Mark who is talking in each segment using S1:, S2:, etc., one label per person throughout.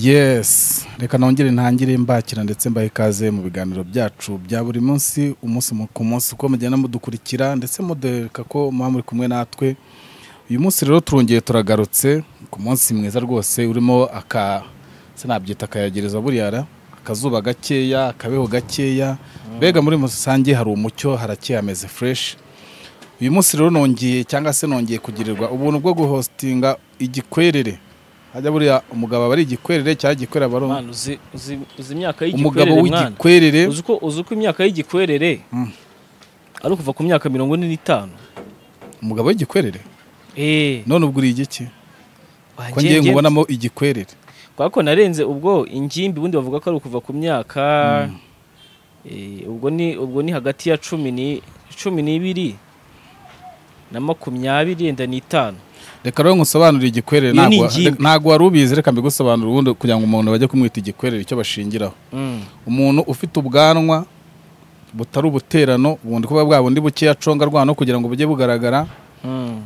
S1: Yes, reka nongere ntangire mbakira ndetse mbaye ikaze mu biganiro byacu bya buri munsi ku munsi uko mugenda mudukurikira ndetse mudeka ko muri kumwe natwe. Uyu munsi rero turongeye turagarutse ku munsi mwiza rwose urimo sinabyita akayagereza buriyara akazuba gakeya akabeho gakeya bega muri musange hari umucyo harakeye ameze fresh. Uyu munsi rero nongeye kugirirwa ubuntu bwo guhostinga igikwerere. Hajya buriya umugabo bari igikwerere cya gikwera baro
S2: uzi imyaka y'igikwerere
S1: umugabo w'igikwerere
S2: uzuko imyaka y'igikwerere ari kuva ku myaka 45
S1: umugabo w'igikwerere none ubwo uri igiki ko ngiye nkubonamo igikwerere
S2: kwako narenze ubwo ingimbi bundi bavuga ko ari kuva ku myaka ubwo ni hagati ya 12 na 25.
S1: Reka rero ngusobanurire igikwerere ntago wari ubizi, reka mbigusobanurire ubundi kugira ngo umuntu bajye kumwita igikwerere icyo bashingiraho. Umuntu ufite ubwanwa butari ubuterano ubundi kuba bwa bundi buke yaconga rwano kugira ngo bujye bugaragara.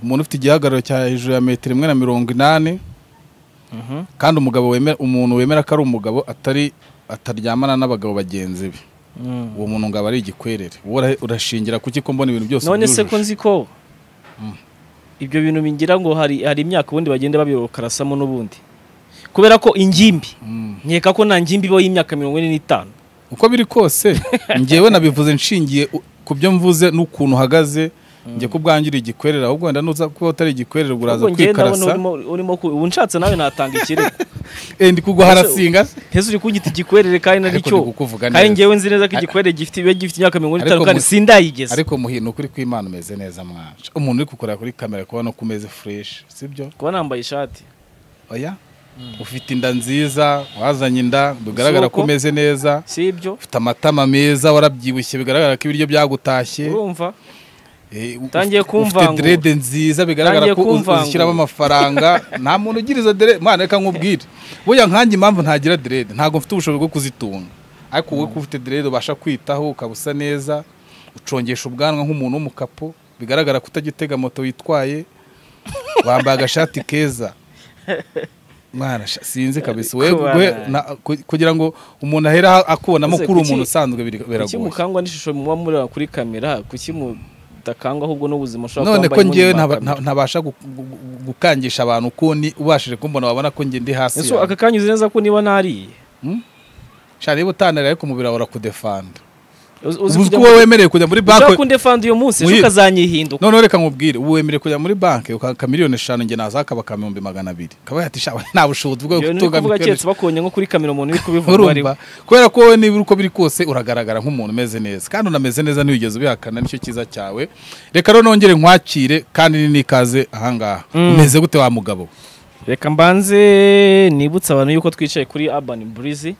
S1: Umuntu ufite igihagararo cya hejuru ya 1.80 kandi umuntu wemera ko ari umugabo ataryamana n'abagabo bagenzi be. Uwo muntu ngaba ari igikwerere. Urashingira kuki ko mbona ibintu byose
S2: none se ko nziko ibyo bintu bingira ngo hari imyaka ubundi bagende babirokarasamo n'ubundi kubera ko ingimbi nkeka ko nta ngimbi bo y'imyaka 45
S1: uko biri kose ngewe nabivuze nshingiye ku byo mvuze n'ukuntu uhagaze nge kubwangira igikwerera ahubwo wenda nuza kuba utari igikwerera uraza kwikarasa
S2: urimo unshatse nawe natanga ikirego
S1: ndi kugwa harasinga
S2: heze uri kugita igikwerere kandi naricyo kandi ngewe nzi neza ko igikwerere gifite imyaka 45 kandi sindayigeze
S1: ariko muhino kuri kw'Imana umeze neza mwaje umuntu uri gukora kuri kamera kubona ko umeze fresh sibyo
S2: kuba nambaye ishati
S1: oya ufite inda nziza wazanye inda bigaragara ko umeze neza
S2: sibyo
S1: ufite amatama meza warabyibushye bigaragara ko ibiryo byagutashye
S2: urumva tangiye kumva ngo
S1: dread nziza bigaragara ko uzishyiramo amafaranga nta muntu ugiriza dread mwana reka nkubwire buya nkanjye impamvu ntagira dread ntago mfite ubushobozi bwo kuzitunga ariko wowe ko ufite dread ubasha kwitaho ukabusa neza ucongesha ubwanwa nk'umuntu w'umukapo bigaragara ko utagitega moto witwaye wambaye agashati keza mwana sinzi kabisa wewe kugira ngo umuntu ahera akubonamo kuri umuntu usanzwe biragoye
S2: kuki mukangwa n'ishusho muba muri kuri kamera kuki takanga ahubwo n'ubuzima ushaka
S1: none ko ngiye ntabasha gukangisha abantu ko ni ubashije kumbona wabona ko ngiye ndi hasi
S2: eso akakanyuze neza ko niba nariye
S1: shari butanara ariko mubira ora kudefanda uzi ko wemereye kujya muri banki
S2: ushaka kundefanda uyo munsi ejo kazanyihinduka
S1: none reka nkubwire wemereye kujya muri banki ukaka miliyoni 5 nge nazaka baka 200,000 kaba yatisha nta bushobozi bwo gutunga
S2: miliyoni bakonye nko kuri kamera umuntu uri kubivuga ari
S1: kubera ko wowe niba uko biri kose uragaragara nk'umuntu umeze neza kandi unameze neza ntiwigeze ubihakana nicyo kiza cyawe. Reka rero nongere nkwakire kandi nikaze ahangaha umeze gute wa mugabo?
S2: Reka mbanze nibutsa abantu yuko twicaye kuri Urban Breeze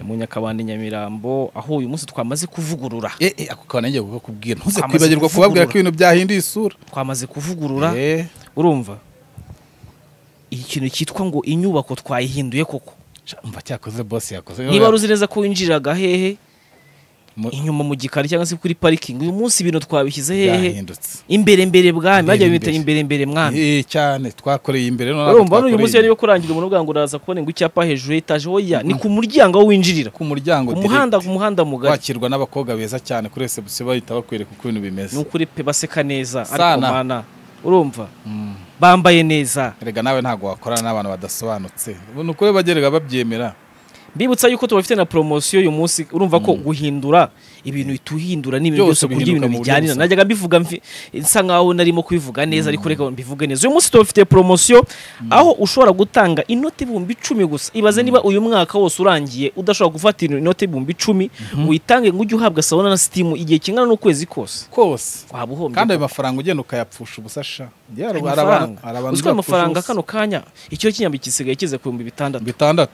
S2: mu Nyakabande Nyamirambo aho uyu munsi twamaze kuvugurura
S1: ako kanenge kukubwira ntuze kwibagirwa kubabwira ko ibintu byahinduye isura
S2: twamaze kuvugurura urumva ikintu cyitwa ngo inyubako twayihinduye koko
S1: umva cyakoze boss yakoze
S2: niba ruzi neza ko winjiraga hehe inyuma mu gikari cyangwa se kuri parking uyu munsi ibintu twabishyize hehe imbere bwami bajya bita imbere mwami
S1: cyane twakoreye imbere
S2: none urumva uyu munsi yari yo kurangira umuntu bwangu uraza kubona ngo icyapa hejuru etaje hoya ni ku muryango winjirira
S1: ku muryango
S2: ku muhanda mugari
S1: wakirwa n'abakobwa beza cyane kuri reception bahita bakwereka uko ibintu bimeze
S2: n'ukuri pe baseka neza ariko mana urumva bambaye neza
S1: rega nawe ntago wakorana n'abantu badasobanutse n'ukuri bagerega babyemera.
S2: Mbibutsa yuko tubafite na promotion uyu munsi urumva ko guhindura ibintu bituhindura n'ibintu byose kugira ibintu bijyanira najyaga bivuga nsa nkaho narimo kubivuga neza ariko reka mbivuge neza uyu munsi tubafite promotion aho ushobora gutanga inoti 10,000 gusa ibaze niba uyu mwaka wose urangiye udashobora gufata inoti 10,000 uyitange ngo ujye uhabwa sabona na Steam igihe kingana n'ukwezi kose wabuhombye
S1: kandi ayo mafaranga ugenda ukayapfusha ubusasha
S2: uziko amafaranga kano kanya icyo kinyambi kisigaye kize ku 6,000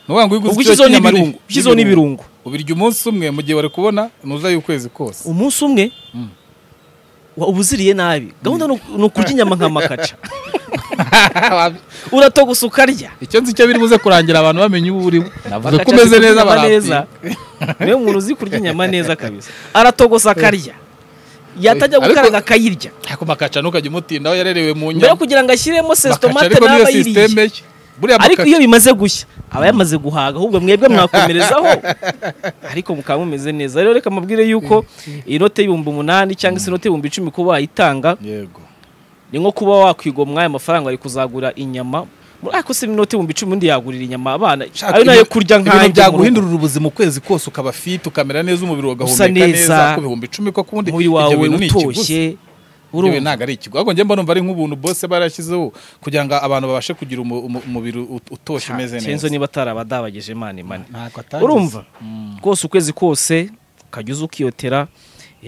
S1: Nuwangu
S2: ugize n'ibirungo
S1: ubirya umunsi umwe mu gihe bari kubona nuza y'ukwezi kose
S2: umunsi umwe ubuziriye nabi gahunda no kurya inyama nka makaca uratogusa ukarya
S1: icyo nzi cyo biri buze kurangira abantu bamenye ubu uri navuze ko umeze neza
S2: barapfa niyo umuntu uzi kurya inyama neza kabisa aratogosa akarya yatajya gukaranga akayirya
S1: ariko makaca ntukajya umutindaho yarerewe mu nyama
S2: mbere kugira ngo ashyiremo sestomate n'aba yiriye ariko iyo bimaze gushya aba yamaze guhaga ahubwo mwebwe mwakomerezaho ariko mukaba mumeze neza. Rero reka mabwire yuko inote y'ibihumbi 8 cyangwa se inote y'ibihumbi 10 kuba wayitanga
S1: yego
S2: ni nko kuba wakwigomwa aya mafaranga ari kuzagura inyama ariko se inote y'ibihumbi 10 undi yagurira inyama abana ari nayo kurya nkanjye
S1: byaguhindurira ubuzima ukwezi kose ukaba fit ukamera neza umubiri ugahumeka neza ku bihumbi 10 ko kundi
S2: ibyo bintu ni ikiguzi
S1: urumva ntago ari ikigo ahubwo njye mbona umva ari nk'ubuntu bose barashyizeho kugira ngo abantu babashe kugira umubiri utoshe umeze neza.
S2: Kenzo niba atarabadabageje mani urumva rwose ukwezi kose ukajya ukiyotera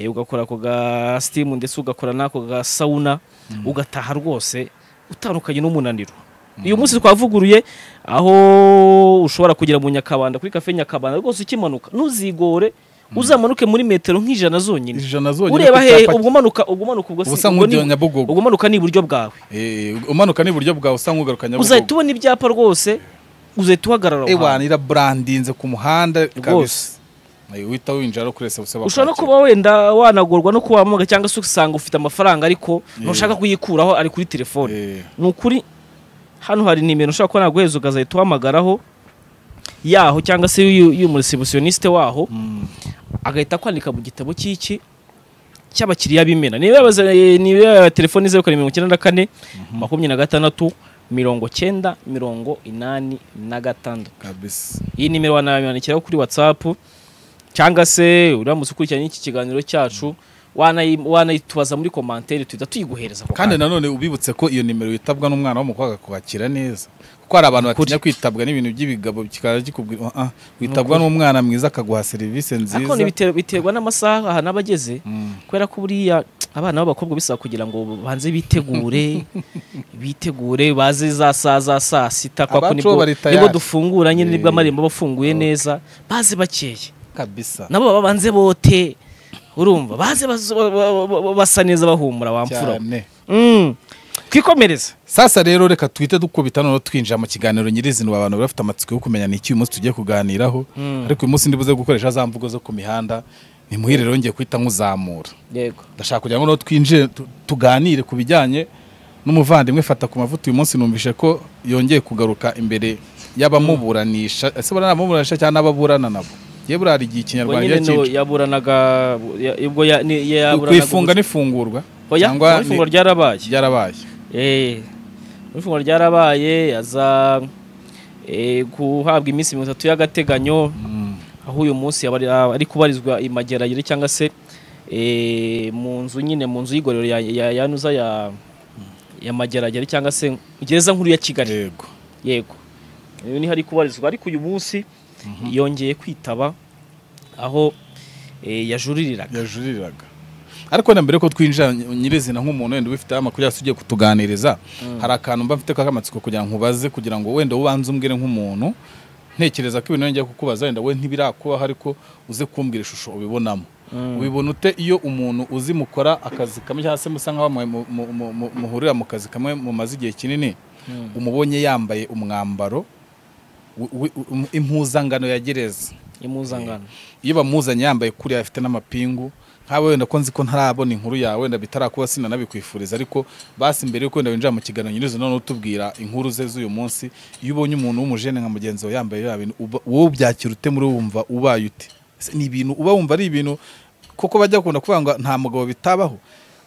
S2: ugakora ako ga steam ndetse ugakora nako ga sauna ugataha rwose utandukanye n'umunaniro. Uyu munsi twavuguruye aho ushobora kugira mu Nyakabanda kuri cafe Nyakabanda rwose ukimanuka ntuzigore uzamanuke muri metero nk'ijana zonyine ureba he ubwo manuka ubwo ubwo manuka ni iburyo bwawe
S1: umanuka ni iburyo bwawe usanga ugaruka Nyabugogo
S2: uzahita ubona ibyapa rwose uzahita uhagarara
S1: ewanira brandinze ku muhanda kabisa wita winjira kuri reception
S2: ushobora no kuba wenda wanagorwa no kubamuga cyangwa se usanga ufite amafaranga ariko ntushaka kuyikuraho ari kuri telefone nukuri hano hari nimero ushaka ko naguheza ukazahita uhamagaraho yaho cyangwa se y'umureceptioniste waho agahita kwandika mu gitabo cy'iki cy'abakiriya b'imena niba telefone 0794 26 9086
S1: kabisa.
S2: Iyi nimero wanayandikiraho kuri WhatsApp cyangwa se uramutse ukurikiranye iki kiganiro cyacu wanayitubaza muri commentaire tuhita tuyiguhereza
S1: kandi nanone ubibutse ko iyo nimero yitabwa n'umwana w'umukobwa kwakira neza kuko hari abantu batinya kwitabwa n'ibintu by'ibigabo kikaza gikubwira witabwa n'umwana mwiza akaguha service nziza
S2: ariko biterwa n'amasaha aha nabageze kwera ko buriya abana b'abakobwa bisaba kugira ngo banze bitegure baze za saa sita kwa ko nibwo dufungura nyine nibwo amarembo bafunguye neza baze bakeye
S1: kabisa
S2: nabo babanze bote urumva baze basa neza bahumura wamfura kwikomereza.
S1: Sasa rero reka twite dukubita no twinjira mu kiganiro nyirizino abantu bafite amatsiko yo kumenya ni iki uyu munsi tugiye kuganiraho ariko uyu munsi ndibuze gukoresha za mvugo zo ku mihanda ni muhire rero ngiye kwita nkuzamura
S2: yego
S1: ndashaka kugira ngo no twinjire tuganire ku bijyanye n'umuvandimwe fata ku mavuta uyu munsi numvishe ko yongeye kugaruka imbere y'abamuburanisha ese baranamuburanisha cyangwa ababurana nabo ye burari igihe Kinyarwanda
S2: cy'iki yaburanaga ubwo yaburanaga
S1: kwifunga n'ifungurwa
S2: cyangwa ifunguro ryarabaye ifunguro ryarabaye aza guhabwa iminsi 30 y'agateganyo aho uyu munsi ari kubarizwa imageragere cyangwa se mu nzu y'igorero yanuza ya mageragere cyangwa se gereza nkuru ya Kigali yego ni hari kubarizwa ariko uyu munsi yongeye kwitaba aho yajuririraga
S1: ariko na mbere ko twinjira nyirizina nk'umuntu wenda ubifite amakuru yose ugiye kutuganiriza hari akantu mba mfite k'amatsiko kugira ngo ubaze kugira ngo wenda ubanze umbwire nk'umuntu ntekereza ko ibintu ngiye kukubaza wenda we ntibirakubaho ariko uze kumbwira ishusho ubibonamo ubibona ute iyo umuntu uzi mukora akazi kamwe cyangwa se musa nkaho muhurira mu kazi kamwe mu mazi igihe kinini umubonye yambaye umwambaro impuzangano ya gereza iyo bamuzanye yambaye kuri afite n'amapingu nkawe wenda ko nzi ko ntarabona inkuru yawe wenda bitarakuba sinanabikwifuriza ariko basi mbere yuko wenda winjira mu kiganiro nyirizo none utubwira inkuru ze z'uyu munsi iyo ubonye umuntu w'umujene nka mugenzi wawe yambaye ya bintu wowe byakira ute muri wumva ubaye ute ni ibintu uba wumva ari ibintu koko bajya kunda kuvuga ngo nta mugabo bitabaho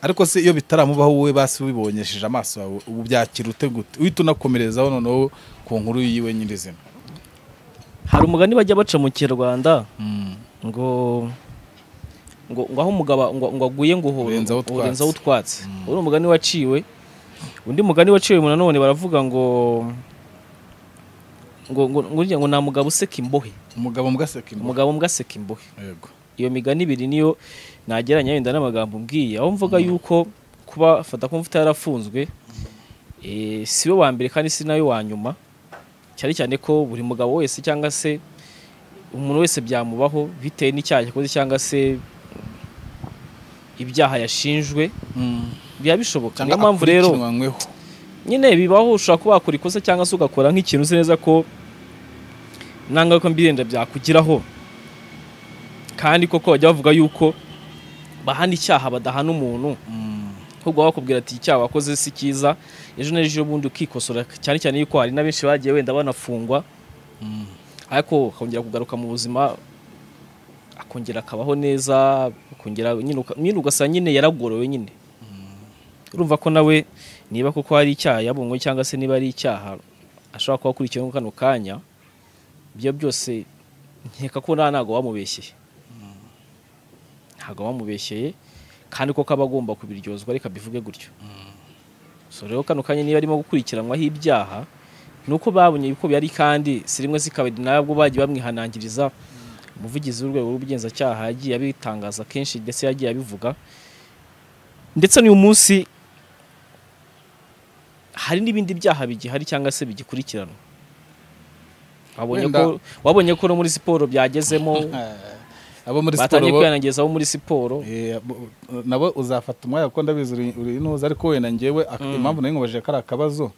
S1: ariko se iyo bitaramubaho wowe basi ubibonyesheje amaso yawe ubu byakira ute gute uhita unakomerezaho noneho ku nkuru yiwe nyirizina.
S2: Hari umugani bajya baca mu Kinyarwanda ngo aho umugabo ngo aguye ngo urenzaho utwatsi uri umugani waciwe undi mugani waciwe mu nanone baravuga ngo nta mugabo useka imbohe
S1: umugabo
S2: mbwaseka imbohe
S1: yego
S2: iyo migani ibiri niyo nageranya yenda n'amagambo mbwiye aho mvuga yuko kuba fata ko mfite yarafunzwe si we wa mbere kandi si nayo wa nyuma cyane ko buri mugabo wese cyangwa se umuntu wese byamubaho bitewe n'icyaha yakoze cyangwa se ibyaha yashinjwe biba bishoboka niyo mpamvu rero nyine bibaho ushobora kuba wakora ikosa cyangwa se ugakora nk'ikintu uzi neza ko nangaruka mbirenda byakugiraho kandi koko bajya bavuga yuko bahana icyaha badahana umuntu ahubwo bakubwira ati icyaha wakoze si cyiza ejo n'ejo bundi ukikosora cyane cyane yuko hari n'abenshi bagiye wenda banafungwa ariko akongera kugaruka mu buzima akongera akabaho neza akongera nyine ugasanga nyine yaragorowe nyine urumva ko nawe niba kuko hari icyaha yabonwe cyangwa se niba ari icyaha ashobora kuba akurikirana kano kanya ibyo byose nkeka ko ntago wamubeshyeye ntago wamubeshyeye kandi ko kaba agomba kubiryozwa reka bivuge gutyo so rero kano kanya niba arimo gukurikiranwaho ibyaha nuko babonye yuko byari kandi sirimwe sikabedi nabwo bagiye bamwihanangiriza umuvugizi w'urwego rw'ubugenzacyaha yagiye abitangaza kenshi ndetse yagiye abivuga ndetse n'uyu munsi hari n'ibindi byaha bigihari cyangwa se bigikurikirana wabonye ko no muri siporo byagezemo
S1: abo muri siporo
S2: batangiye kwihanangiriza abo muri siporo
S1: nabo uzafata umwanya kuko ndabizi uri nuza ariko wenda ngewe impamvu nayo ngobaje kari akabazo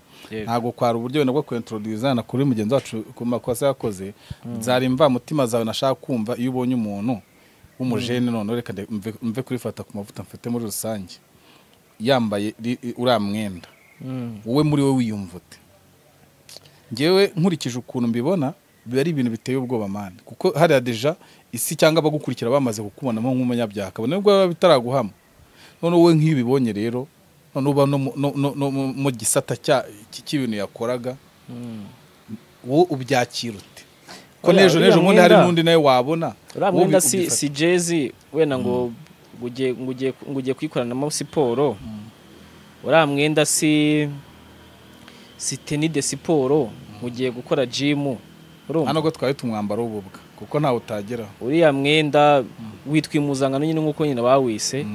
S1: ntago kwara uburyo nabwo kwintroduce na kuri mugenzi wacu ku makosa yakoze zari mva mutima zawe nashaka kumva iyo ubonye umuntu w'umujene none reka mve kurifata ku mavuta mfite muri rusange yambaye uriya mwenda wowe muri we wiyumvute ngewe nkurikije ukuntu mbibona biba ari ibintu biteye ubwoba mane kuko hariya deja isi cyangwa abagukurikira bamaze kukubonamo nk'umunyabyaha kabone nubwo baba bitaraguhama none wowe nk'ibibonye rero none uba no mu gisata cy'ibintu yakoraga wowe ubyakira ute ko n'ejo ubundi hari n'undi nawe wabona
S2: uriya mwenda si jezi wenda ngo ugiye kuyikoranamo siporo uriya mwenda si teni de siporo ugiye gukora jimu
S1: hano ko twari tumwambara ububwa kuko ntawe utageraho
S2: uriya mwenda witwa impuzankano nyine nk'uko nyine bawise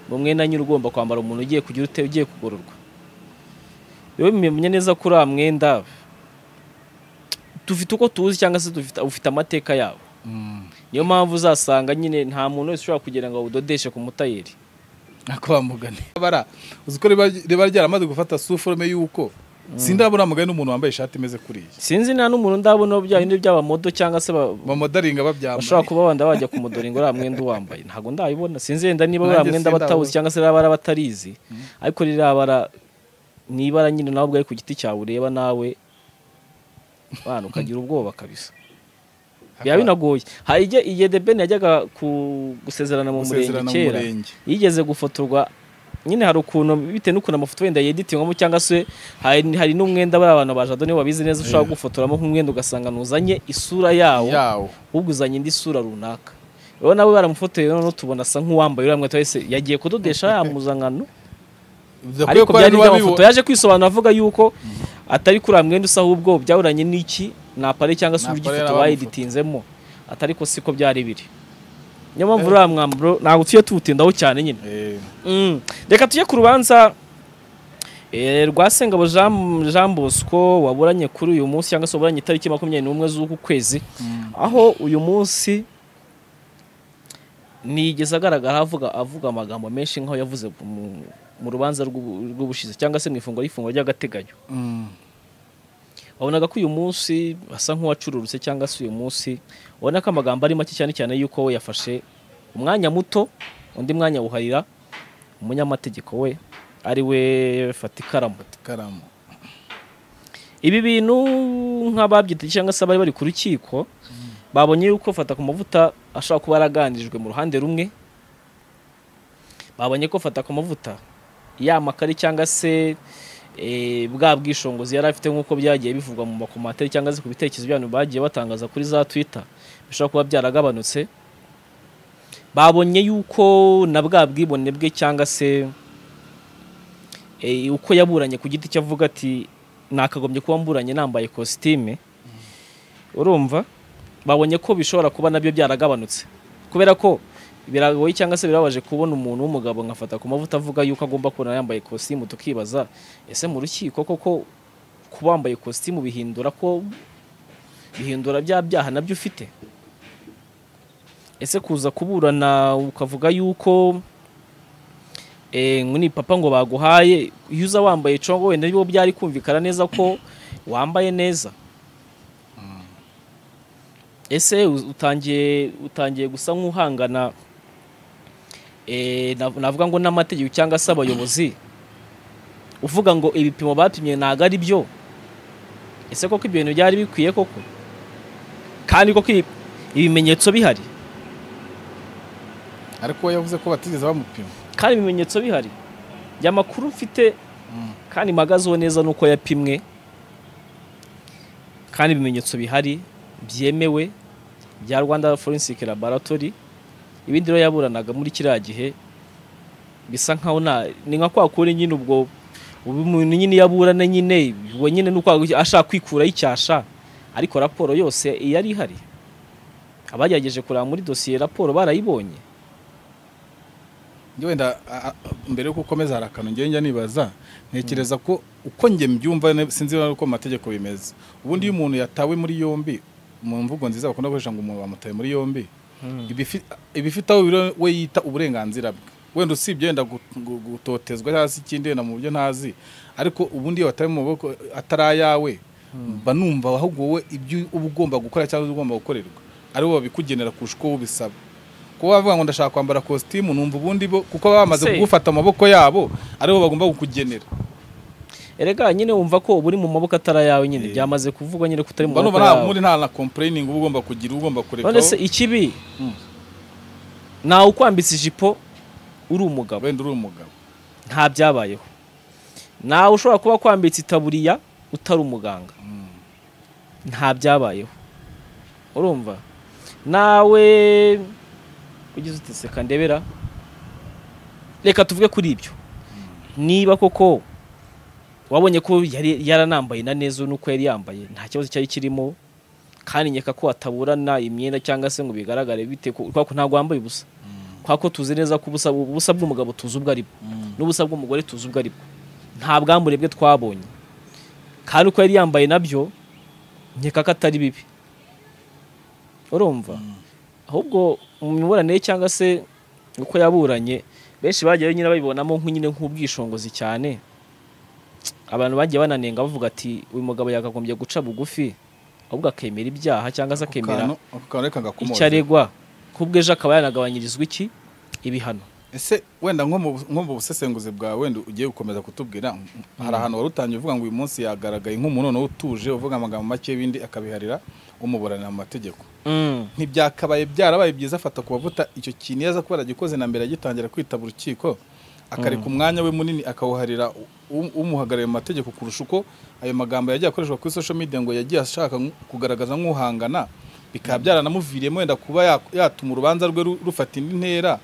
S2: uwo mwenda nyine ugomba kwambara umuntu ugiye kugira ute ugiye kugororwa rero bimenye neza ko uriya mwenda dufite uko tuzi cyangwa se ufite amateka yawo niyo mpamvu uzasanga nyine nta muntu wese ushobora kugira ngo awudodeshe ku mutayeri
S1: ako bamugane uzi ko riba ryaramaze gufata suforme y'uko sindabona mugani n'umuntu wambaye ishati imeze kuriya
S2: sinzi nta n'umuntu ndabona bya bindi by'abamodo cyangwa se
S1: bamodaringa babyambaye
S2: bashobora kuba wanda bajya kumudoringa uriya mwenda wambaye ntago ndabibona sinzi yenda niba uriya mwenda batawuzi cyangwa se bara batarizi ariko rirabara nibara nyine nawe ubwaye ku giti cyawe ureba nawe bana ukagira ubwoba kabisa biba binagoye hari igihe The Ben yajyaga gusezerana mu murenge kera yigeze gufotorwa nyine hari ukuntu bite n'ukuntu amafoto wenda yeditingwamo cyangwa se hari n'umwenda bari abantu baje adone wabizi neza ushaka gufotoramo nk'umwenda ugasanga nuzanye isura yawo ubwo uzanye indi sura runaka rero nawe baramufotoye none tubona asa nk'uwambaye uriya mwenda wese yagiye kudodesha yamuzankano ariko byari amafoto yaje kwisobanura avuga yuko atari kuri mwenda usa ahubwo byawuranye n'iki na pare cyangwa se uburyo ifoto bayiditinzemo atari ko siko byari biri niyo mpamvu uriya mwambaro ntabwo tuye tuwutindaho cyane nyine reka tujye ku rubanza rwa Sengabo Jean Bosco waburanye kuri uyu munsi cyangwa se waburanye itariki 21 z'uku kwezi aho uyu munsi nigeze agaragara avuga amagambo menshi nk'aho yavuze mu rubanza rw'ubushize cyangwa se mu ifungwa ry'agateganyo wabonaga ko uyu munsi asa nk'uwacururutse cyangwa se uyu munsi ubona ko amagambo ari make cyane cyane yuko we yafashe umwanya muto undi mwanya wuharira umunyamategeko we ari we Fatikaramu ibi bintu nk'ababyita cyangwa se bari ku rukiko babonye yuko Fata ku mavuta ashobora kuba yaraganirijwe mu ruhande rumwe babonye ko Fata ku mavuta yamakari cyangwa se bwa bwishongozi yari afite nk'uko byagiye bivugwa mu makomateri cyangwa se ku bitekerezo by'abantu bagiye batangaza kuri za Twitter bishobora kuba byaragabanutse babonye yuko na bwa bwibone bwe cyangwa se uko yaburanye ku giti cye avuga ati nakagombye kuba mburanye nambaye costume urumva babonye ko bishobora kuba nabyo byaragabanutse kubera ko biragoye cyangwa se birabaje kubona umuntu w'umugabo nkafata ku mavuta avuga yuko agomba kubona yambaye costume tukibaza ese mu rukiko koko kuba wambaye costume bihindura bya byaha nabyo ufite ese kuza kuburana ukavuga yuko ni papa ngo baguhaye iyo uza wambaye congo wenda nibo byari kumvikana neza ko wambaye neza ese utangiye gusa nk'uhangana navuga ngo n'amategeko cyangwa se abayobozi uvuga ngo ibipimo bapimye ntago ari byo, ese koko ibyo bintu byari bikwiye koko? Kandi koko ibimenyetso bihari,
S1: ariko yavuze ko batigeze bamupima
S2: kandi ibimenyetso bihari by'amakuru mfite kandi magazeho neza nuko yapimwe kandi ibimenyetso bihari byemewe bya Rwanda Forensic Laboratory. Ibindi rero yaburanaga muri kiriya gihe bisa nkaho ni nka kwa kuri nyine ubwo umuntu nyine yaburana nyine we nyine nuko ashaka kwikuraho icyasha, ariko raporo yose yari ihari. Abagerageje kureba muri dosiye raporo barayibonye.
S1: Wenda mbere yuko ukomeza harakano njye nibaza ntekereza ko uko njye mbyumva sinzi uko amategeko bimeze. Ubundi iyo umuntu yatawe muri yombi mu mvugo nziza bakunda gukoresha ngo umuntu bamutaye muri yombi, ibifite aho we yita uburenganzira bwe, wenda usibye wenda gutotezwa hasi ikindi na mu buryo ntazi, ariko ubundi iyo watawe mu maboko atarayawe banumva ahubwo wowe ibyo uba ugomba gukora cyangwa ugomba gukorerwa ari bo babikugenera kurusha uko ubisaba. Kuba bavuga ngo ndashaka kwambara costume numva ubundi bo kuko bamaze kugufata amaboko yabo ari bo bagomba kukugenera.
S2: Erega nyine wumva ko buri mu maboko atarayawe nyine byamaze kuvugwa nyine kutari mu maboko
S1: yawe. Muri nta na complaining uba ugomba kugira, ugomba kureka.
S2: None se ikibi nawe ukwambitse ijipo uri umugabo,
S1: wenda uri umugabo
S2: nta byabayeho. Nawe ushobora kuba kwambitse itaburiya utari umuganga, nta byabayeho. Urumva nawe ugize utiseka ndebera, reka tuvuge kuri ibyo. Niba koko wabonye ko yaranambaye na neza nuko yari yambaye nta kibazo cyari kirimo, kandi nyeka ko ataburana imyenda cyangwa se ngo bigaragare bite ko ntago wambaye ubusa. Kwako tuzi neza ko ubusa bw'umugabo tuzi ubwo aribwo n'ubusa bw'umugore tuzi ubwo aribwo, nta bwambure bwe twabonye. Kandi uko yari yambaye nabyo nyeka ko atari bibi. Urumva ahubwo mu miburanire cyangwa se uko yaburanye benshi bagiye nyine babibonamo nyine nk'ubwishongozi cyane. Abantu bagiye bananenga bavuga ati uyu mugabo yakagombye guca bugufi ahubwo akemera ibyaha cyangwa se akemera icyaregwa, kubwo ejo akaba yanagabanyirizwa ibihano.
S1: Ese wenda nko mu busesenguzi bwawe wenda ugiye gukomeza kutubwira, hari ahantu wari utangiye uvuga ngo uyu munsi yagaragaye nk'umuntu noneho utuje uvuga amagambo make y'ibindi akabiharira umuburanira mu mategeko. Ntibyakabaye byarabaye byiza afata ku bavuta icyo kintu yaza kuba yaragikoze na mbere agitangira kwitaba urukiko, akareka umwanya we munini akawuharira umuhagarariye mu mategeko kurusha uko ayo magambo yagiye akoreshwa kuri social media ngo yagiye ashaka kugaragaza nk'uhangana, bikaba byaranamuviriyemo wenda kuba yatuma urubanza rwe rufata indi ntera.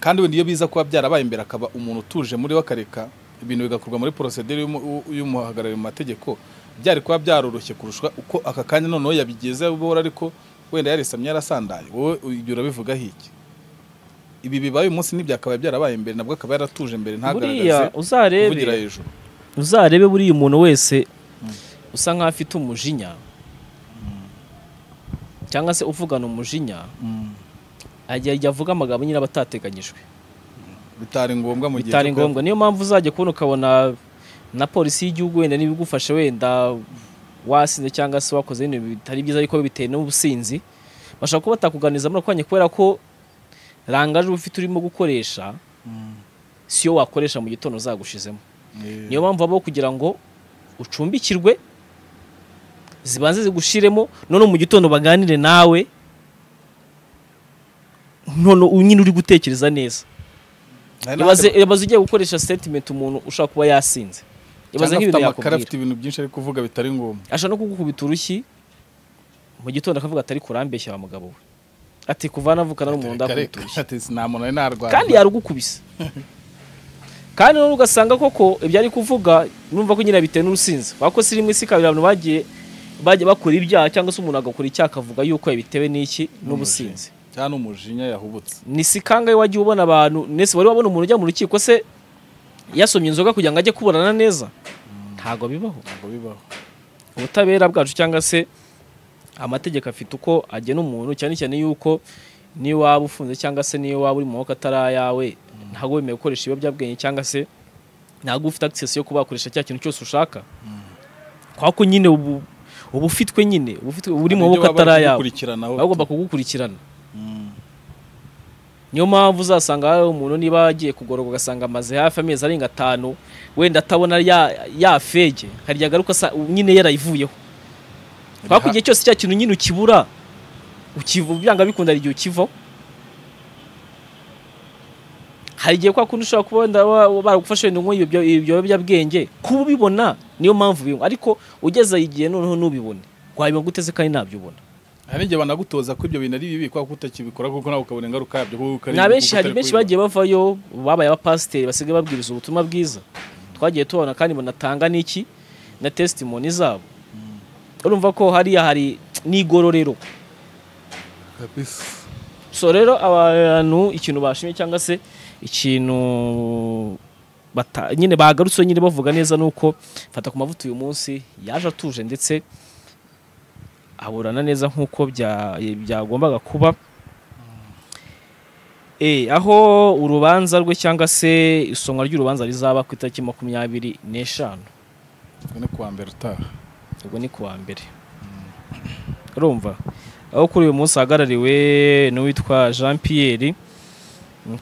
S1: Kandi wenda iyo biza kuba byarabaye imbere akaba umuntu utuje muri we akareka ibintu bigakorwa muri procedure y'umuhagarariye mu mategeko, byari kuba byaroroshye kurusha uko aka kanya noneho yabigeze bora, ariko wenda yaresamye yarasandaye. Wowe ibyo urabivuga hiki? Ibi bibaye umunsi n'ibyakabaye byarabaye imbere nabwo akaba yaratuje imbere ntagaragaze kuvugira hejuru.
S2: Uzarebe buriya umuntu wese usa nkaho afite umujinya cyangwa se uvugana umujinya ajya avuga amagambo nyine abatateganyijwe
S1: bitari ngombwa mu gihe
S2: bitari ngombwa. Niyo mpamvu uzajya kubona ukabona na polisi y'igihugu wenda nibigufashe wenda wasinze cyangwa se wakoze ibintu bitari byiza ariko bitewe n'ubusinzi bashaka kuba batakuganiza muri kwanye, kubera ko rangaje ufite urimo gukoresha siyo wakoresha mu gitondo zagushizemo. Niyo mpamvu abo kugira ngo ucumbikirwe zibanze zigushiremo none mu gitondo baganire nawe, none unyine uri gutekereza neza. Ibaze ugiye gukoresha statement umuntu ushaka kuba yasinze, ibaze nk'ibintu yakubwira
S1: afite ibintu byinshi ari kuvuga bitari ngombwa,
S2: ashaka no kugukubita urushyi mu gitondo akavuga atari kurambeshya wa mugabo we, ati kuvana avukana n'umuntu ndakubituye
S1: ati nta muntu ari narwara
S2: kandi yarugukubise. Kandi none ugasanga koko ibyo ari kuvuga numva ko nyine bitewe n'urusinzi, wako siri mu kabiri abantu bagiye bakora ibyaha cyangwa se umuntu agakora icyaha akavuga yuko yabitewe n'iki n'ubusinzi
S1: cyane umujinya yahubutse.
S2: Ni sikanga wagiye ubona abantu nese wari wabona umuntu ujya mu rukiko se yasomye inzoga kugira ngo ajye kuburana neza? Ntago bibaho. Ubutabera bwacu cyangwa se amategeko afite uko agena umuntu, cyane cyane yuko niyo waba ufunze cyangwa se niyo waba uri mu maboko atarayawe ntago wemewe gukoresha ibiyobyabwenge cyangwa se ntago ufite access yo kubakoresha cya kintu cyose ushaka. Kwako nyine ubu ufitwe uri mu maboko atarayawe bagomba kugukurikirana. niyo mpamvu uzasanga umuntu niba agiye kugororwa ugasanga amaze hafi amezi arenga 5 wenda atabona ya fege harya garuka nyine yarayivuyeho kwa igihe cyose cya kintu nyine ukibura byanga bikunda igihe ukivaho hari igihe kwa kundi ushobora kubona baragufashe ngo ibyo byabwenge kuba ubibona niyo mpamvu ariko ugeze igihe noneho nubibone kwabiba guteze kandi nabyubona
S1: hari igihe banagutoza ko ibyo bintu ari bibi kwa kutakibikora kuko nawe ukabona ingaruka yabyo kuko
S2: hari benshi bagiye bavayo babaye abapasiteri basigaye babwiriza ubutumwa bwiza twagiye tubona kandi banatanga n'iki na testimony zabo urumva ko hari n'igororero
S1: kabisa.
S2: So rero abantu ikintu bashimye cyangwa se ikintu nyine bagarutse nyine bavuga neza nuko fata ku mavuta uyu munsi yaje atuje ndetse aburana neza nkuko byagombaga kuba aho urubanza rwe cyangwa se isomwa ry'urubanza rizaba ku itariki 25
S1: ni kuwa mbere utaha
S2: ubwo ni kuwa mbere urumva aho kuri uyu munsi hagarariwe n'uwitwa Jean Pierre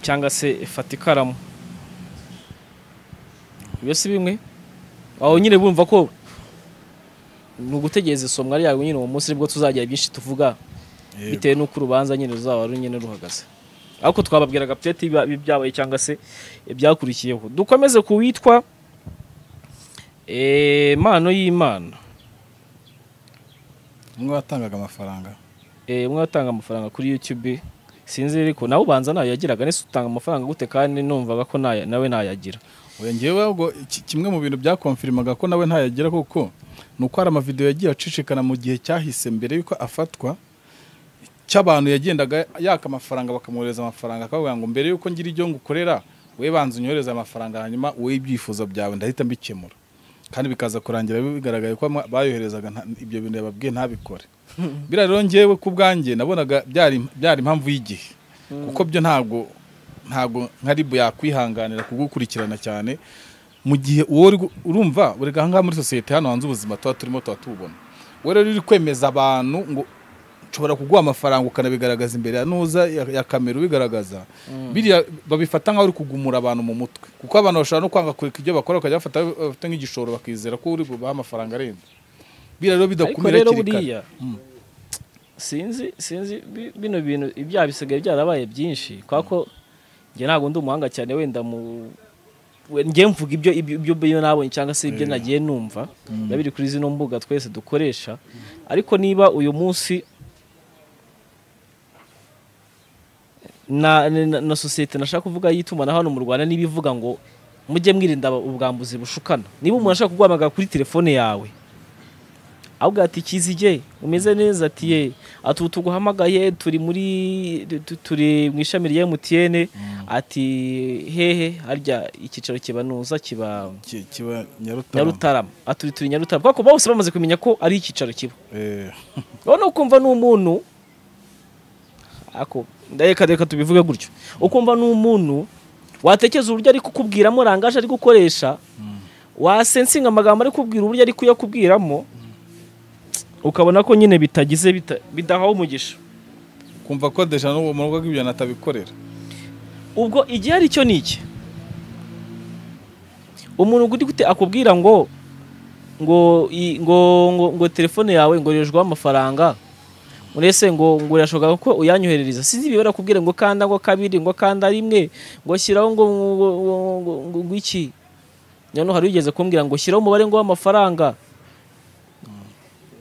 S2: cyangwa se Fatikaramu byose bimwe aho nyine bumva ko nugutegereza isomwa ryawe nyine uwo munsi ribwo tuzagira byinshi tuvuga bitewe n'uko urubanza nyine ruzaba nyine ruhagaze ariko twababwiraga plate byabaye cyangwa se byakurikiyeho dukomeze kuwitwa Mano y'Imana
S1: umwe watangaga amafaranga
S2: umwe watanga amafaranga kuri YouTube sinzi ariko nawe ubanza nayo yagiraga nese utanga amafaranga gute kandi numvaga ko nawe nayagira
S1: ngewe ubwo kimwe mu bintu byakonfirmaga ko nawe ntayagira kuko nuko hari amavideo yagiye acicikana mu gihe cyahise mbere yuko afatwa cy'abantu yagendaga yaka amafaranga bakamwohereza amafaranga akavuga ngo mbere yuko ngira ibyo ngukorera we banza unyohereza amafaranga hanyuma we ibyifuzo byawe ndahita mbikemura kandi bikaza kurangira bigaragaye ko bayoherezaga ibyo bintu yababwiye ntabikore bira rero ngewe ku bwanjye nabonaga byari impamvu y'igihe kuko byo ntabwo nkaribu yakwihanganira kugukurikirana cyane mu gihe urumva burega hanga muri societe hano hanze ubuzima turimo tubona we rero uri kwemeza abantu ngo nshobora kuguha amafaranga ukanabigaragaza imbere ya nuza ya kamera ubigaragaza biriya babifata nkaho uri kugumura abantu mu mutwe kuko abantu bashobora no kwanga kureka ibyo bakora bakajya bafata nk'igishoro bakizera ko uri bubaha amafaranga arenze biriya rero bidakumira kirikare
S2: sinzi bino bintu ibyaha bisigaye byarabaye byinshi kwako nge ntabwo ndi umuhanga cyane wenda nge mvuga ibyo nabonye cyangwa se ibyo nagiye numva biri kuri zino mbuga twese dukoresha ariko niba uyu munsi na societe nashaka kuvuga yitumana hano mu Rwanda nibivuga ngo mujye mwirinda ubwambuzi bushukana niba umuntu ashaka kuguhamagara kuri telefone yawe ahubwo ati kizije umeze neza ati tuguhamagaye turi mu ishami rya MTN ati hehe harya ikicaro kibanuza kiba Nyarutarama turi Nyarutarama kuko bose bamaze kumenya ko ari ikicaro kiba none ukumva n'umuntu ako ndayeka tubivuge gutyo ukumva n'umuntu watekeza uburyo ari kukubwiramo rangaje ari gukoresha wasensinga amagambo ari kubwira uburyo ari kuyakubwiramo ukabona ko nyine bitagize bidahaho umugisha
S1: kumva ko deja no mu rugo rw'ibyo natabikorera
S2: ubwo igihe ari cyo niki umuntu gudi gute akubwira ngo telefone yawe ngo rejwe amafaranga urese ngo urashoka ko uyanyoherereza sinzi bibera kubwira ngo kanda ngo kabiri ngo kanda rimwe ngo shyiraho ngo iki none hari ugeze kumbwira ngo shyiraho umubare ngo w'amafaranga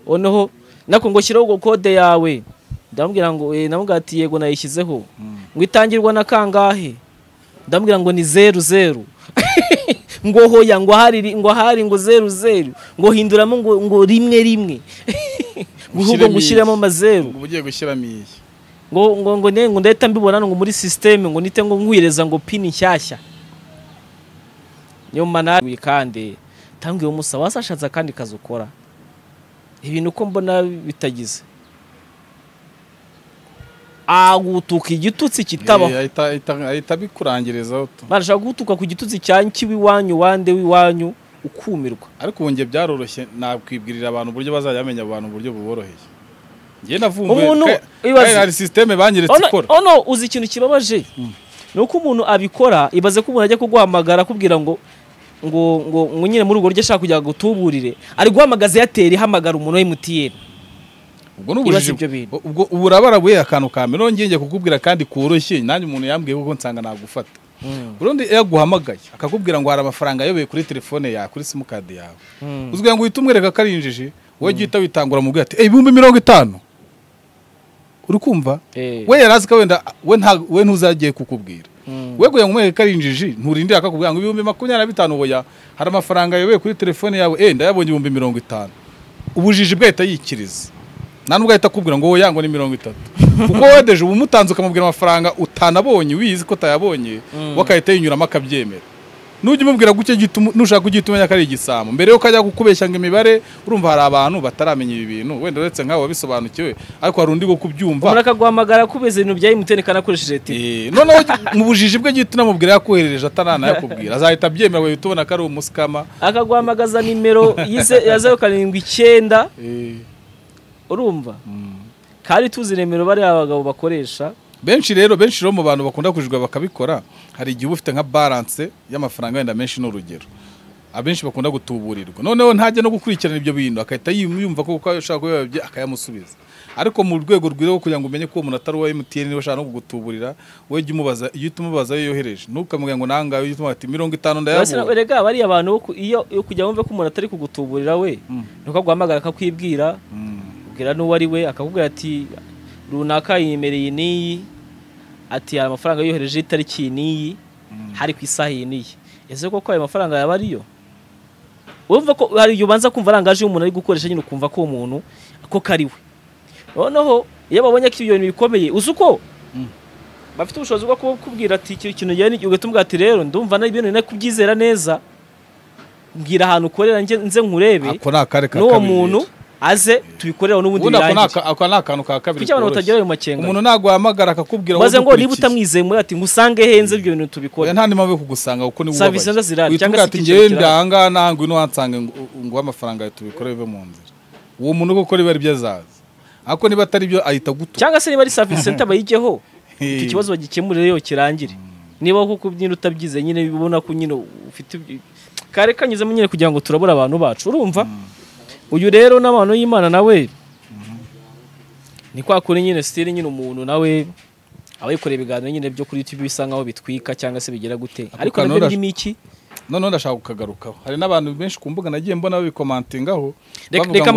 S2: oneho nako ngo shyiraho kode yawe ndamubwira ngo namubwira ati yego nayishyizeho ngo itangirwa na kangahe ndamubwira ngo ni 00 ngo hoya ngo hari ngo 00 ngo hinduramo ngo rimwe guhugo ngushiramo amazeru
S1: ngo ugiye gushyiramo iyi
S2: ngo ndahita mbibona ngo muri system ngo nite ngo ngwireza ngo pin nshyashya nyuma nawe kandi tangiye umusa wasashatse kandi kazukora ibintu ko mbona bitagize agutuka igitutsi kitabaho
S1: ahita bikurangiriza
S2: barashaka gutuka ku gitutsi cyanki wiwanyu wande wiwanyu ukumirwa
S1: ariko ubunge byaroroshye nakwibwirira abantu uburyo bazajya bamenya abantu uburyo buboroheye ngiye navumbuye hari systeme banyeretse ikora
S2: ono uzi ikintu kibabaje nuko umuntu abikora ibaze ko umuntu ajya kuguhamagara akubwira ngo nyine muri urwo ryo ashaka kujya gutuburire ari guhamagaza Airtel ihamagara umuntu wa MTN
S1: ubwo n'ubujije ubwo urabarabuye akantu ka mbere ngiye kukubwira kandi koroshye nanjye umuntu yambwiye ko nsanga nagufata urundi yaguhamagaye akakubwira ngo hari amafaranga yobeye kuri telefone yawe kuri simcard yawe uzwiye ngo uhita umwereka ko ari injiji wowe gihita witangura mu bwira ati 50 uri kumva we yarazi ko wenda we ntuzagiye kukubwira we kugira ngo umwereke ko ari injiji nturindira akakubwira ngo 25 boya hari amafaranga yobeye kuri telefone yawe ndayabonye 50 ubujiji bwahita yikiriza nubwo ahita akubwira ngo wowe yango ni 30 kuko wedeje ubumutanze ukamubwira amafaranga utanabonye wizi ko tayabonye wakahita yinyuramo akabyemera nujye umubwira gucye nushaka kugitumenya ko ari igisamo mbere yo kajya kukubeshya ngo imibare urumva hari abantu bataramenya ibi bintu wenda uretse nkawe wabisobanukiwe ariko hari undi go kubyumva
S2: urakaguhamagara kubeza ibintu bya MTN kanakoresheje
S1: none mu bujiji bwe gihita unamubwira yakoherereje atanana yakubwira azahita abyemera we tubona ko ari umusikama
S2: akaguhamagaza nimero ya 079 urumva kandi tuzi nemero bari abagabo bakoresha
S1: benshi rero mu bantu bakunda kujijwa bakabikora hari igihe ufite nka balance y'amafaranga wenda menshi n'urugero abenshi bakunda gutuburirwa noneho ntajye no gukurikirana ibyo bintu akahita yumva ko ashaka kuyabye akayamusubiza ariko mu rwego rw'iro kugira ngo umenye ko umuntu atari wa MTN niba ashaka no kugutuburira we jye umubaza iyo tumubaza yohereje nukamubwira ngo nanga iyo tumati 50 ndayabo
S2: erega bari abantu iyo kujya wumve ko umuntu atari kugutuburira we nuko guhamagara akakwibwira ubwira n'uwo ari we akakubwira ati runaka yimereye niyi ati amafaranga yohereje itariki niyi hari ku isaha niyi ese koko ayo mafaranga yaba ariyo urumva ko hari ubanza kumva arangaje umuntu ari gukoresha nyine ukumva ko umuntu ko kariwe noneho iyo babonye ko ibyo bintu bikomeye uzuko bafite ubushobozi bwo kubwira ati ikintu gihe ni ugatumwa ati rero ndumva na ibintu ne kubyizera neza mbwira ahantu ukorera nze nkurebe n'uwo muntu aze tubikorera n'ubundi birangiye
S1: ako nakantu ka kabiri
S2: kuko abantu batagera mu makenga
S1: umuntu naguhamagara akakubwira
S2: baze ngo niba utamwizeye muri ati ngusange henze ibyo bintu tubikora
S1: nta ndimo kugusanga uko ni
S2: service ndazirari
S1: cyangwa se ngende ahanga nangu ino wansange ngo amafaranga tubikore bive mu nzira uwo muntu uko riba ari byazaza ako niba atari byo ahita guto
S2: cyangwa se niba ari service center bayigeho iki kibazo bagikemurire yo kirangire niba kuko byine utabyize nyine bibona ko nyine ufite kare kanyuzemo nyine kugira ngo turabura abantu bacu urumva uyu rero n'abantu y'Imana nawe ni kwa kuri nyine style nyine umuntu nawe abayikoreye ibiganiro nyine byo kuri YouTube bisa nkaho bitwika cyangwa se bigira gute ariko nabyo ndimo iki
S1: none ndashaka kukagarukaho hari n'abantu benshi ku mbuga nagiye mbona babikomantingaho
S2: reka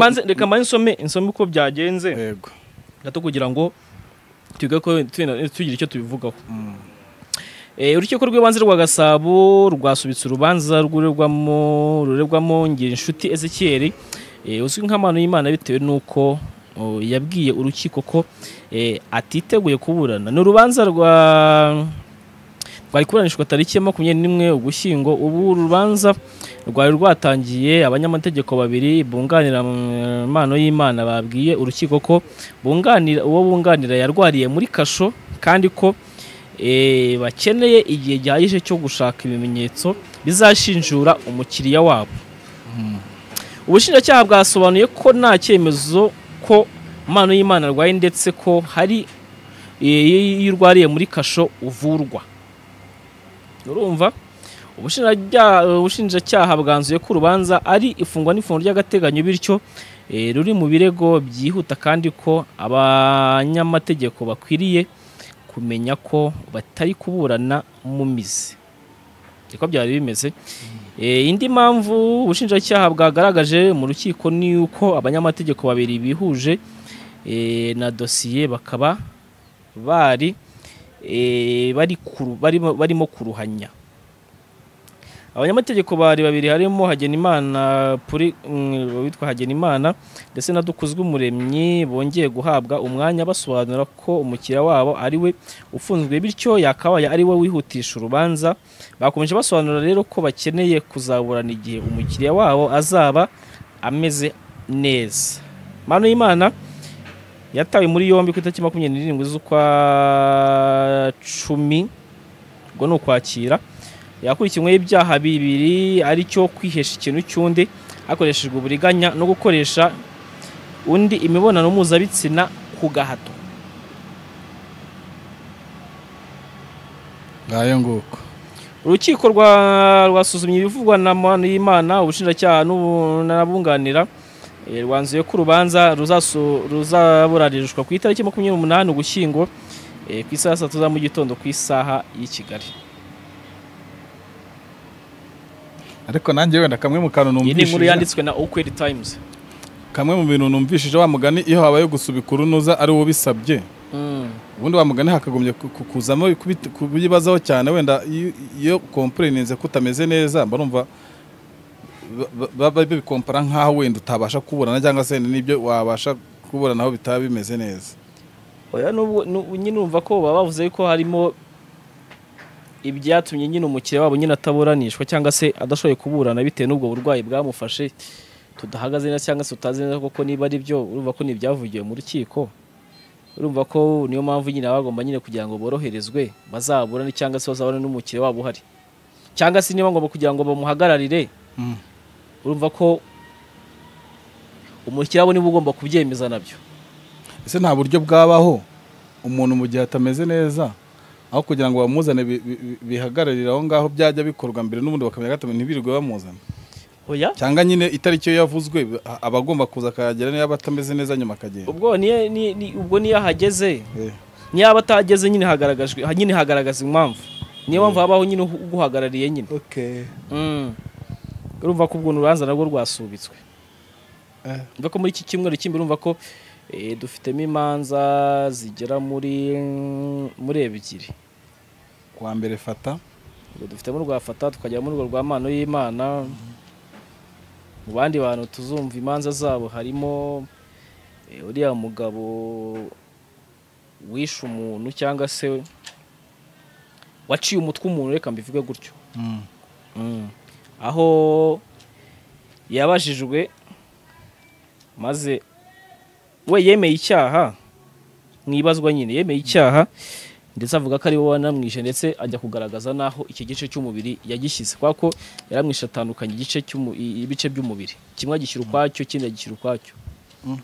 S2: manze insome uko byagenze
S1: yego
S2: gato kugira ngo tuge ko tugira icyo tubivugaho urukiko rw'ibanze rwa Gasabo rwasubitse urubanza rurerwamo Ngirinshuti Ezekiel uzwi nk'amano y'Imana bitewe nuko yabwiye urukiko ko atiteguye kuburana n'urubanza rwari kuburanishwa tariki ya 21 Ugushyingo ubu urubanza rwari rwatangiye abanyamategeko babiri bunganira amano y'Imana babwiye urukiko ko bunganira yarwariye muri kasho kandi ko bakeneye igihe gihagije cyo gushaka ibimenyetso bizashinjura umukiriya wabo ubushinjacyaha bwasobanuye ko nta cyemezo ko amano y'Imana arwaye ndetse ko hari iyo urwariye muri kasho uvurwa urumva ubushinjacyaha bwanzuye ko urubanza ari ifungwa n'ifungo ry'agateganyo bityo ruri mu birego byihuta kandi ko abanyamategeko bakwiriye kumenya ko batari kuburana mu mizi niko byari bimeze indi mpamvu ubushinjacyaha bwagaragaje mu rukiko ni uko abanyamategeko babiri bihuje na dosiye bakaba barimo kuruhanya abanyamategeko bari babiri harimo Hagenimana witwa Hagenimana ndetse na Dukuzwumuremyi bongeye guhabwa umwanya basobanura ko umukiriya wabo ari we ufunzwe bityo yakabaye ari we wihutisha urubanza bakomeje basobanura rero ko bakeneye kuzaburana igihe umukiriya wabo azaba ameze neza amano y'Imana yatawe muri yombi ku itariki 27 z'ukwa 10 ngo no kwakira yakurikiwe ibyaha bibiri ari cyo kwihesha ikintu cy'undi hakoreshejwe uburiganya no gukoresha undi imibonano mpuzabitsina ku gahato.
S1: ngayo nguko
S2: Urukiko rwasuzumye ibivugwa na Mpano y'Imana, ubushinjacyaha n'abunganira rwanzuye ko urubanza ruzaburanishwa ku itariki 28 Ugushyingo ku isaha 3 za mu gitondo ku isaha y'i Kigali.
S1: ariko nanjye wenda kamwe mu kantu numvishije,
S2: iyi ni inkuru yanditswe na Ukweli Times.
S1: Kamwe mu bintu numvishije wa mugani iyo habaye gusubika urunuza ari wo bisabye, ubundi wa mugani hakagombye kuzamo kubibazaho cyane, wenda iyo complainenze kutameze neza barumva babikompara nkaho wenda utabasha kuburana cyangwa se nibyo wabasha kuburana aho bitaba bimeze neza.
S2: Oya nyine urumva ko baba bavuze ko harimo ibyatumye nyine umukiriya wabo nyine ataburanishwa cyangwa se adashoboye kuburana bitewe n'ubwo burwayi bwamufashe tudahagaze neza cyangwa se utazi neza koko niba ari byo. Urumva ko nibyavugiwe mu rukiko, urumva ko niyo mpamvu nyine bagomba nyine kugira ngo boroherezwe bazaburane cyangwa se bazabone n'umukiriya wabo uhari, cyangwa se niba ngomba kugira ngo bamuhagararire. Urumva ko umukiriya wabo niba ugomba kubyemeza nabyo.
S1: Ese nta buryo bwabaho umuntu mu gihe atameze neza aho kugira ngo bamuzane bihagararira aho ngaho byajya bikorwa mbere n'ubundi bakamenya gatame ntibirirwe bamuzana?
S2: Oya,
S1: cyangwa nyine itariki yo yavuzwe abagomba kuza akagera niyo batameze neza nyuma akagenda.
S2: ubwo niyo hageze niyo abatageze nyine hagaragaza impamvu, niyo mpamvu habaho nyine uguhagarariye nyine.
S1: Okay.
S2: Urumva ko ubwo urubanza nabwo rwasubitswe. Urumva ko muri iki cyumweru cy'imbere urumva ko dufitemo imanza zigera muri ebyiri.
S1: Kwa mbere fata,
S2: dufitemo urwafata, tukajya muri urwo rwa Mpano y'Imana. Mu bandi bantu tuzumva imanza zabo harimo uriya mugabo wishe umuntu cyangwa se waciye umutwe umuntu, reka mbivuge gutyo. Aho yabajijwe maze we yemeye icyaha, mwibazwa nyine yemeye icyaha ndetse avuga ko ari we wanamwishe, ndetse ajya kugaragaza naho iki gice cy'umubiri yagishyize, kwa ko yaramwishe atandukanye ibice by'umubiri, kimwe agishyira ukwacyo ikindi agishyira ukwacyo.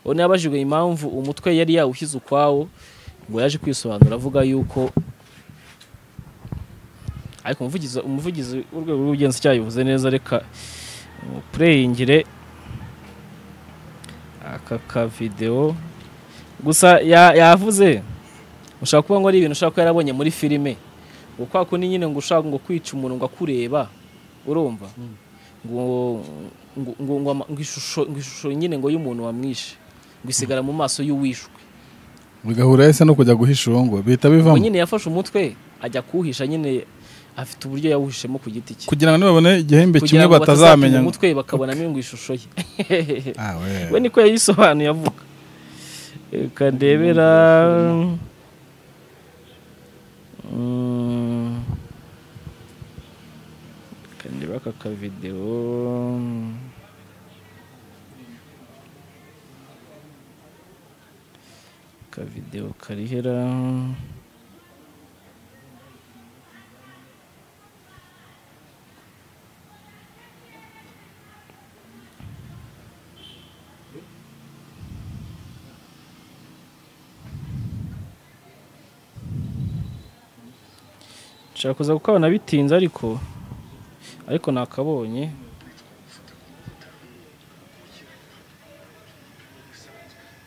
S2: One yabajijwe impamvu umutwe yari yawushyize ukwawo, ngo yaje kwisobanura avuga yuko ariko umuvugizi w'urwego rw'ubugenzacyaha yavuze neza. Reka pureyingire aka video gusa yavuze ushaka kuba ngo ari ibintu ushaka ko yarabonye muri filime, ngo kwa ko ni nyine ngo ushaka ngo kwica umuntu ngo akureba, urumva ngo ishusho nyine ngo y'umuntu wamwishe ngo isigara mu maso y'uwishwe,
S1: bigahura ese no kujya guhisha uwo ngo bihita bivamo.
S2: Nyine yafashe umutwe ajya kuhisha, nyine afite uburyo yawuhishemo ku giti cye
S1: kugira ngo nibabone igihembe kimwe batazamenya
S2: umutwe bakabonamo ngo ishusho ye. We niko yayisobanuye avuga. Kandebera kandeba aka video karihera. Nshaka kuza kukabona bitinze ariko nakabonye.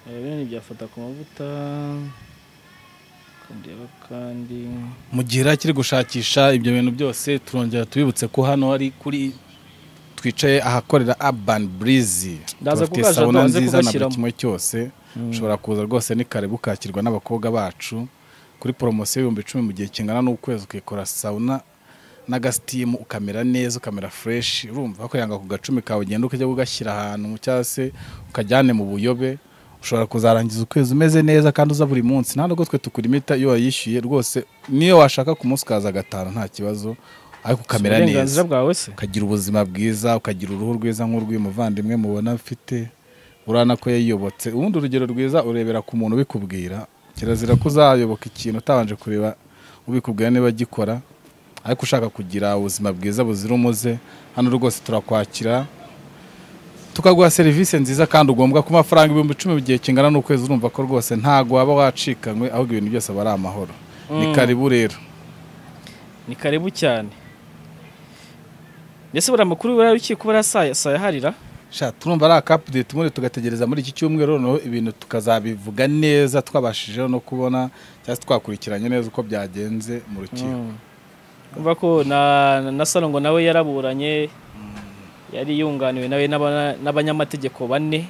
S2: Ibintu byafata ku mavuta kandi
S1: mu gihe akiri gushakisha ibyo bintu byose. Turongera tubibutse ko hano ari kuri twicaye ahakorera Urban Breeze, dufite sauna nziza na buri kimwe cyose. Ushobora kuza rwose ni kare bukakirwa n'abakobwa bacu kuri promosiyo y'ibihumbi 10 mu gihe kingana n'ukwezi, ukikora sauna n'agasteam ukamera neza ukamera fresh. Urumva ko yanga ku gacumi kawe ugenda ukajya kugashyira ahantu cyangwa se ukajyane mu buyobe. Ushobora kuzarangiza ukwezi umeze neza kandi uza buri munsi, nta nubwo twe tukurimita iyo wayishyuye rwose. Niyo washaka ku munsi kaza gatanu nta kibazo, ariko ukamera neza ukagira ubuzima bwiza, ukagira uruhu rwiza nk'urw'uyu muvandimwe mubona afite. Urana ko yayiyobotse. Ubundi urugero rwiza urebera ku muntu ubikubwira. Kirazira ko uzayoboka ikintu utabanje kureba ubikubwira niba gikora, ariko ushaka kugira ubuzima bwiza buzira umuze. Hano rwose turakwakira tukaguha serivisi nziza kandi ugombwa ku mafaranga 10,000 mu gihe kingana n'ukwezi, urumva ko rwose ntago waba wacikanywe, ahubwo ibintu byose aba ari amahoro. Ni karibu rero,
S2: ni karibu cyane. Ndetse buri amakuru barariki kuba saya harira
S1: sha turumva ari update muri tugategereza muri iki cyumweru, no ibintu tukazabivuga neza twabashije no kubona cyangwa twakurikiranye neza uko byagenze mu rukiko.
S2: Umva ko na Salongo nawe yaraburanye, yari yunganiwe nawe n'abanyamategeko 4,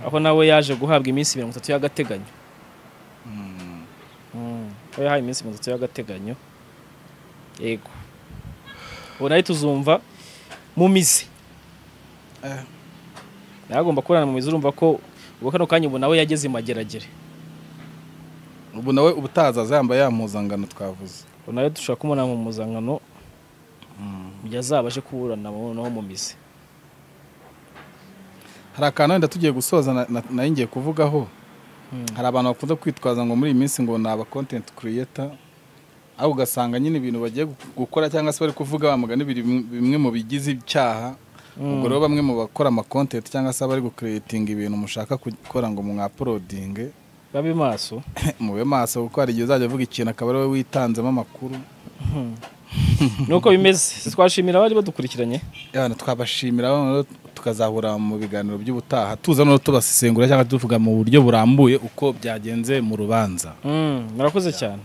S2: aho nawe yaje guhabwa iminsi 30 y'agateganyo. Yahaye iminsi 30 y'agateganyo. Yego. Ubu nayo tuzumva mu mizi. Nagomba kurana mu mizi, urumva ko ubu kano kanya ubu nawe yageze imageragere.
S1: Ubu nawe ubutaza zamba yampuzangano twavuze.
S2: Ubu nawe dushaka kumona mu muzangano byazabashe kuburana no mu mizi.
S1: Hari akantu wenda tugiye gusoza nayo ngiye kuvugaho. Hari abantu bakunda kwitwaza ngo muri iyi minsi ngo ni aba content creator, aho ugasanga nyine ibintu bagiye gukora cyangwa se bari kuvuga bamugana bimwe mu bigize icyaha. Ubwo rero bamwe mu bakora ama content cyangwa se bari gucreating ibintu mushaka gukora ngo mu uploading,
S2: babe maso
S1: mube maso kuko hari igihe uzajya avuga ikintu akaba ari we witanzemo amakuru.
S2: Nuko bimeze, twashimira abari badukurikiranye.
S1: Yana twabashimira, tukazahura mu biganiro by'ubutaha tuza no tubasesengura cyangwa tuvuga mu buryo burambuye uko byagenze mu rubanza.
S2: Murakoze cyane.